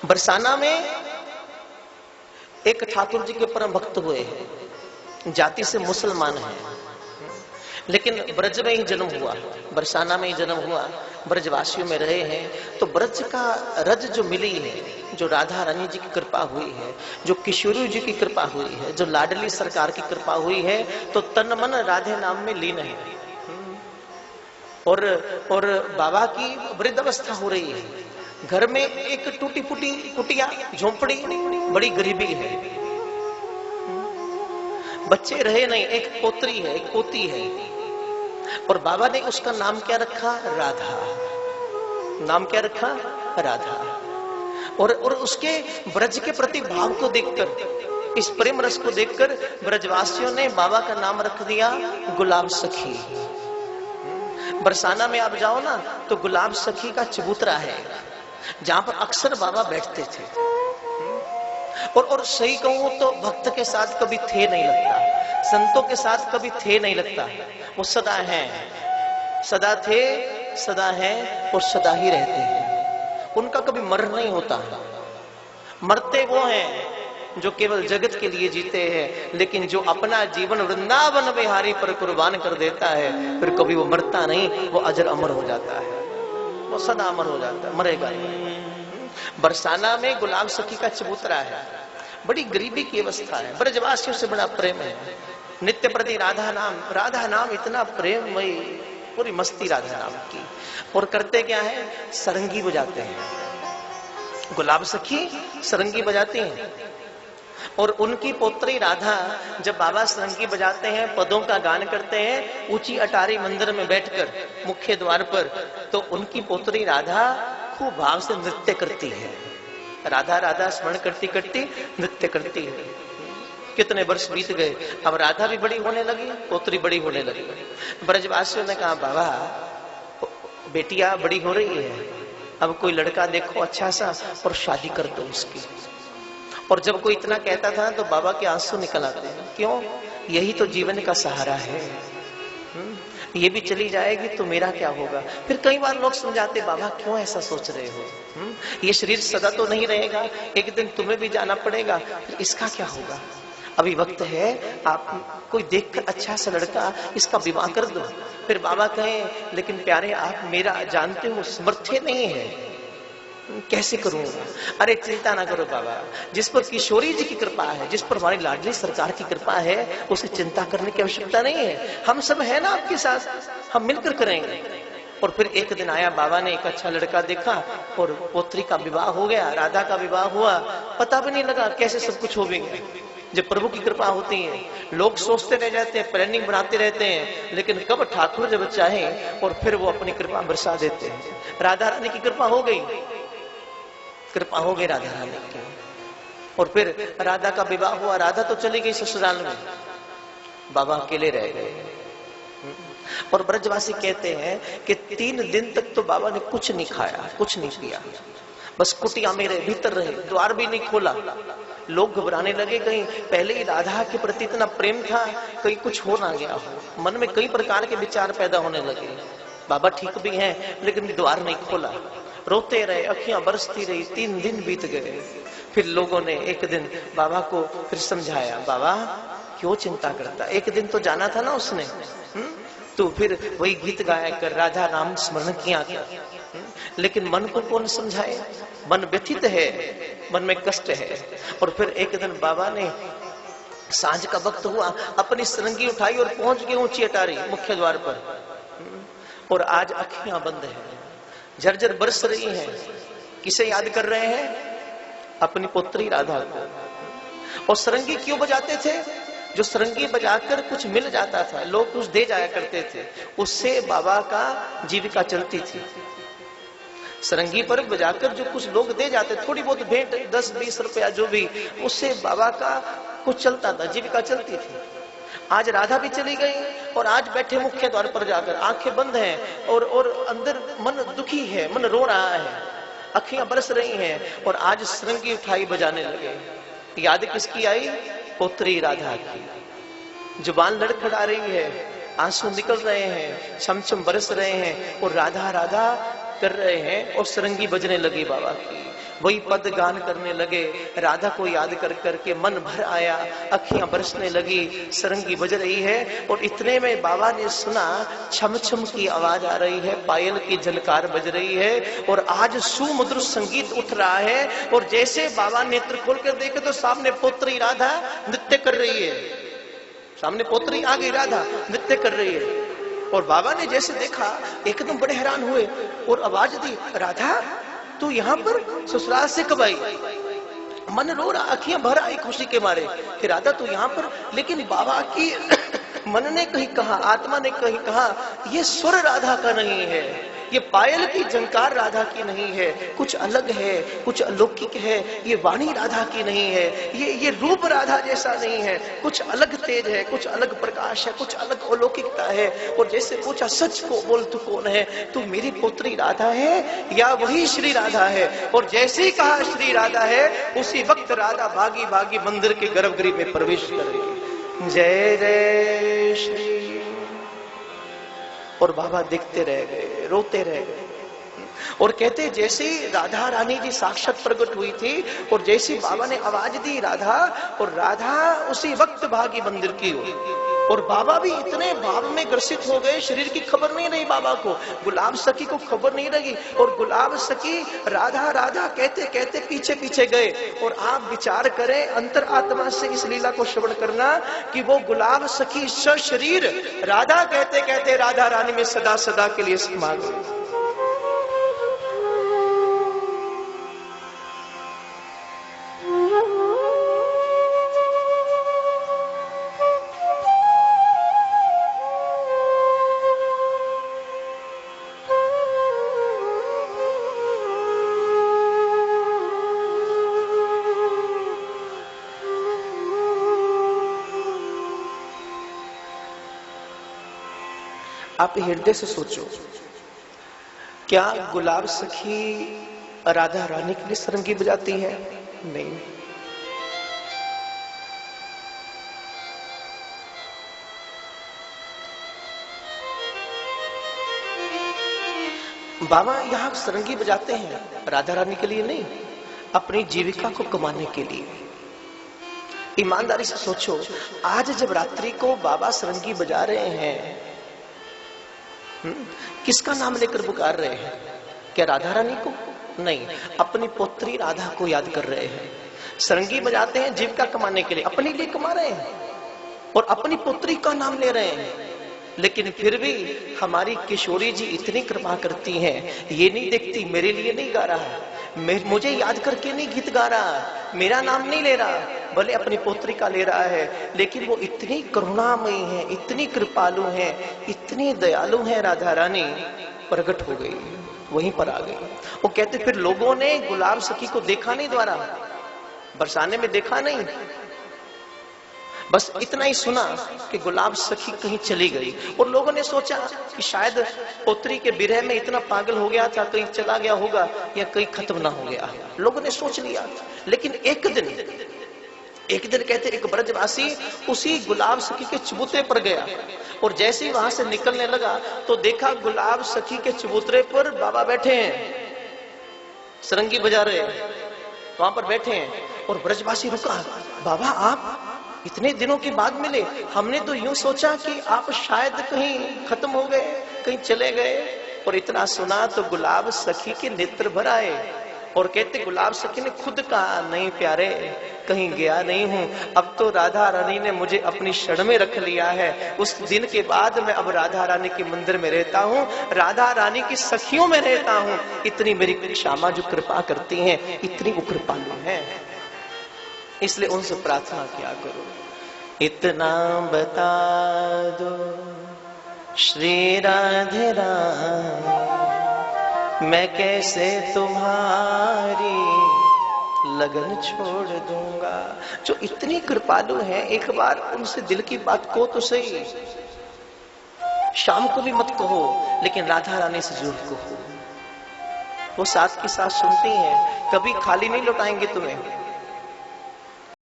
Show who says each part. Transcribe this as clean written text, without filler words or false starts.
Speaker 1: बरसाना में एक ठाकुर जी के परम भक्त हुए हैं, जाति से मुसलमान हैं, लेकिन ब्रज में ही जन्म हुआ, बरसाना में ही जन्म हुआ, ब्रजवासियों में रहे हैं। तो ब्रज का रज जो मिली है, जो राधा रानी जी की कृपा हुई है, जो किशोरी जी की कृपा हुई है, जो लाडली सरकार की कृपा हुई है, तो तन मन राधे नाम में लीन है। और बाबा की वृद्ध अवस्था हो रही है, घर में एक टूटी फूटी कुटिया झोंपड़ी, बड़ी गरीबी है, बच्चे रहे नहीं, एक पोत्री है, एक पोती है, और बाबा ने उसका नाम क्या रखा? राधा। नाम क्या रखा? राधा। और उसके ब्रज के प्रति भाव को देखकर, इस प्रेम रस को देखकर ब्रजवासियों ने बाबा का नाम रख दिया गुलाब सखी। बरसाना में आप जाओ ना तो गुलाब सखी का चबूतरा है, जहां पर अक्सर बाबा बैठते थे। और सही कहूं तो भक्त के साथ कभी थे नहीं लगता, संतों के साथ कभी थे नहीं लगता। वो सदा हैं, सदा थे, सदा हैं और सदा ही रहते हैं। उनका कभी मर नहीं होता। मरते वो हैं जो केवल जगत के लिए जीते हैं, लेकिन जो अपना जीवन वृंदावन बिहारी पर कुर्बान कर देता है, फिर कभी वो मरता नहीं, वो अजर अमर हो जाता है, वो सदा अमर हो जाता है, मरेगा नहीं। बरसाना में गुलाब सखी का चबूतरा है, बड़ी गरीबी की अवस्था है, ब्रजवासियों से बड़ा प्रेम है, नित्य प्रति राधा नाम इतना प्रेममयी, पूरी मस्ती राधा नाम की। और करते क्या है? सरंगी बजाते हैं, गुलाब सखी सरंगी बजाती हैं। और उनकी पोत्री राधा जब बाबा सरंगी बजाते हैं, पदों का गान करते हैं, ऊंची अटारी मंदिर में बैठकर मुख्य द्वार पर, तो उनकी पोत्री राधा खूब भाव से नृत्य करती है। राधा राधा स्मरण करती करती नृत्य करती है। कितने वर्ष बीत गए, अब राधा भी बड़ी होने लगी, पोत्री बड़ी होने लगी। ब्रजवासियों ने कहा, बाबा बेटिया बड़ी हो रही है, अब कोई लड़का देखो अच्छा सा और शादी कर दो उसकी। और जब कोई इतना कहता था तो बाबा के आंसू निकल आते हैं। क्यों? यही तो जीवन का सहारा है, ये भी चली जाएगी तो मेरा क्या होगा? फिर कई बार लोग समझाते, बाबा क्यों ऐसा सोच रहे हो? ये शरीर सदा तो नहीं रहेगा, एक दिन तुम्हें भी जाना पड़ेगा, फिर इसका क्या होगा? अभी वक्त है, आप कोई देखकर अच्छा सा लड़का, इसका विवाह कर दो। फिर बाबा कहें, लेकिन प्यारे आप मेरा जानते हो समर्थ नहीं है, कैसे करूंगा? अरे चिंता ना करो बाबा, जिस पर किशोरी जी की कृपा है, जिस पर हमारी लाडली सरकार की कृपा है, उसे चिंता करने की आवश्यकता नहीं है। हम सब है ना आपके साथ, हम मिलकर करेंगे। और फिर एक दिन आया, बाबा ने एक अच्छा लड़का देखा और पोत्री का विवाह हो गया, राधा का विवाह हुआ। पता भी नहीं लगा कैसे सब कुछ हो गया। जब प्रभु की कृपा होती है, लोग सोचते रह जाते हैं, प्लानिंग बनाते रहते हैं, लेकिन कब ठाकुर जब चाहे और फिर वो अपनी कृपा बरसा देते हैं। राधा रानी की कृपा हो गई, कृपा हो गई राधा रानी की। और फिर राधा का विवाह हुआ, राधा तो चली गई ससुराल में, बाबा अकेले रह गए। और ब्रजवासी कहते हैं कि 3 दिन तक तो बाबा ने कुछ नहीं खाया, कुछ नहीं पिया, बस कुटिया में रहे, भीतर रहे, द्वार भी नहीं खोला। लोग घबराने लगे, कहीं पहले ही राधा के प्रति इतना प्रेम था, कहीं कुछ हो ना गया हो। मन में कई प्रकार के विचार पैदा होने लगे। बाबा ठीक भी हैं, लेकिन द्वार नहीं खोला, रोते रहे, अखियां बरसती रही। 3 दिन बीत गए। फिर लोगों ने एक दिन बाबा को फिर समझाया, बाबा क्यों चिंता करता, एक दिन तो जाना था ना उसने। तो फिर वही गीत गाया कर, राधा नाम स्मरण किया कर। लेकिन मन को कौन समझाए? मन व्यथित है, मन में कष्ट है। और फिर एक दिन बाबा ने, सांझ का वक्त हुआ, अपनी सरंगी उठाई और पहुंच गए ऊंची अटारी मुख्य द्वार पर। और आज अखियां बंद है, झरझर बरस रही हैं। किसे याद कर रहे हैं? अपनी पुत्री राधा को। और सरंगी क्यों बजाते थे? जो सरंगी बजाकर कुछ मिल जाता था, लोग कुछ दे जाया करते थे, उससे बाबा का जीविका चलती थी। सरंगी पर बजाकर जो कुछ लोग दे जाते, थोड़ी बहुत भेंट, 10-20 रुपया जो भी, उससे बाबा का कुछ चलता था, जीविका चलती थी। आज राधा भी चली गई और आज बैठे मुख्य द्वार पर जाकर, आंखें बंद हैं और अंदर मन दुखी है, मन रो रहा है, अखियां बरस रही हैं। और आज सरंगी उठाई बजाने लगे। याद किसकी आई? पुत्री राधा की। जुबान लड़खड़ा रही है, आंसू निकल रहे हैं, छमछम बरस रहे हैं। और राधा राधा कर रहे हैं और सरंगी बजने लगी बाबा की, वही पद गान करने लगे। राधा को याद कर करके मन भर आया, अखियां बरसने लगी, सरंगी बज रही है। और इतने में बाबा ने सुना छम छम की आवाज आ रही है, पायल की झनकार बज रही है और आज सुमधुर संगीत उठ रहा है। और जैसे बाबा नेत्र खोल कर देखे तो सामने पुत्री राधा नृत्य कर रही है, सामने पुत्री आ गई, राधा नृत्य कर रही है। और बाबा ने जैसे देखा एकदम बड़े हैरान हुए और आवाज दी, राधा तू यहाँ पर ससुराल से कब आई? मन रो रहा, अखियां भर आई खुशी के मारे कि राधा तू यहाँ पर। लेकिन बाबा की मन ने कहीं कहा, आत्मा ने कहीं कहा, ये स्वर राधा का नहीं है, ये पायल की झंकार राधा की नहीं है, कुछ अलग है, कुछ अलौकिक है। ये वाणी राधा की नहीं है, ये रूप राधा जैसा नहीं है, कुछ अलग तेज है, कुछ अलग प्रकाश है, कुछ अलग अलौकिकता है। और जैसे पूछा, सच को बोल तू कौन है? तू मेरी पुत्री राधा है या वही श्री राधा है? और जैसे ही कहा श्री राधा है, उसी वक्त राधा भागी भागी मंदिर के गर्भगृह में प्रवेश कर गई। जय जय श्री। और बाबा देखते रह गए, रोते रह गए और कहते जैसे राधा रानी जी साक्षात प्रकट हुई थी और जैसे बाबा ने आवाज दी राधा, और राधा उसी वक्त भागी मंदिर की ओर। और बाबा भी इतने भाव में ग्रसित हो गए, शरीर की खबर नहीं रही बाबा को, गुलाब सखी को खबर नहीं रही। और गुलाब सखी राधा राधा कहते कहते पीछे पीछे गए। और आप विचार करें, अंतर आत्मा से इस लीला को श्रवण करना कि वो गुलाब सखी सशरीर राधा कहते कहते राधा रानी में सदा सदा के लिए समा गई। आप हृदय से सोचो, क्या गुलाब सखी राधा रानी के लिए सरंगी बजाती है? नहीं। बाबा यहां सरंगी बजाते हैं राधा रानी के लिए नहीं, अपनी जीविका को कमाने के लिए। ईमानदारी से सोचो, आज जब रात्रि को बाबा सरंगी बजा रहे हैं, किसका नाम लेकर पुकार रहे हैं? क्या राधा रानी को? नहीं, अपनी पुत्री राधा को याद कर रहे हैं। सरंगी बजाते हैं जीविका कमाने के लिए, अपने लिए कमा रहे हैं और अपनी पुत्री का नाम ले रहे हैं। लेकिन फिर भी हमारी किशोरी जी इतनी कृपा करती हैं, ये नहीं देखती मेरे लिए नहीं गा रहा, मुझे याद करके नहीं गीत गा रहा, मेरा नाम नहीं ले रहा, भले अपनी पुत्री का ले रहा है, लेकिन वो इतनी करुणामयी है, इतनी कृपालु है, इतनी दयालु है। राधा रानी प्रकट हो गई, वहीं पर आ गई। वो कहते फिर लोगों ने गुलाब सखी को देखा नहीं, द्वारा बरसाने में देखा नहीं, बस इतना ही सुना कि गुलाब सखी कहीं चली गई। और लोगों ने सोचा कि शायद पुत्री के विरह में इतना पागल हो गया था, कहीं चला गया होगा या कहीं खत्म ना हो गया, लोगों ने सोच लिया। लेकिन एक दिन कहते एक ब्रजवासी उसी गुलाब सखी के चबूतरे पर गया और जैसे ही वहां से निकलने लगा तो देखा गुलाब सखी के चबूतरे पर बाबा बैठे हैं, सरंगी बजा रहे हैं, वहां पर बैठे हैं। और ब्रजवासी रुका, बाबा आप इतने दिनों के बाद मिले, हमने तो यूं सोचा कि आप शायद कहीं खत्म हो गए, कहीं चले गए। और इतना सुना तो गुलाब सखी के नेत्र भर आए और कहते गुलाब सखी ने खुद कहा, नहीं प्यारे, कहीं गया नहीं हूं, अब तो राधा रानी ने मुझे अपनी शरण में रख लिया है। उस दिन के बाद मैं अब राधा रानी के मंदिर में रहता हूं, राधा रानी की सखियों में रहता हूं। इतनी मेरी श्यामा जो कृपा करती हैं, इतनी वो कृपालु है, इसलिए उनसे प्रार्थना किया करो, इतना बता दो श्री राधे रानी, मैं कैसे तुम्हारी लगन छोड़ दूंगा। जो इतनी कृपालु है, एक बार उनसे दिल की बात को तो सही, शाम को भी मत कहो, लेकिन राधा रानी से जरूर कहो। वो साथ की साथ सुनती हैं, कभी खाली नहीं लौटाएंगे तुम्हें।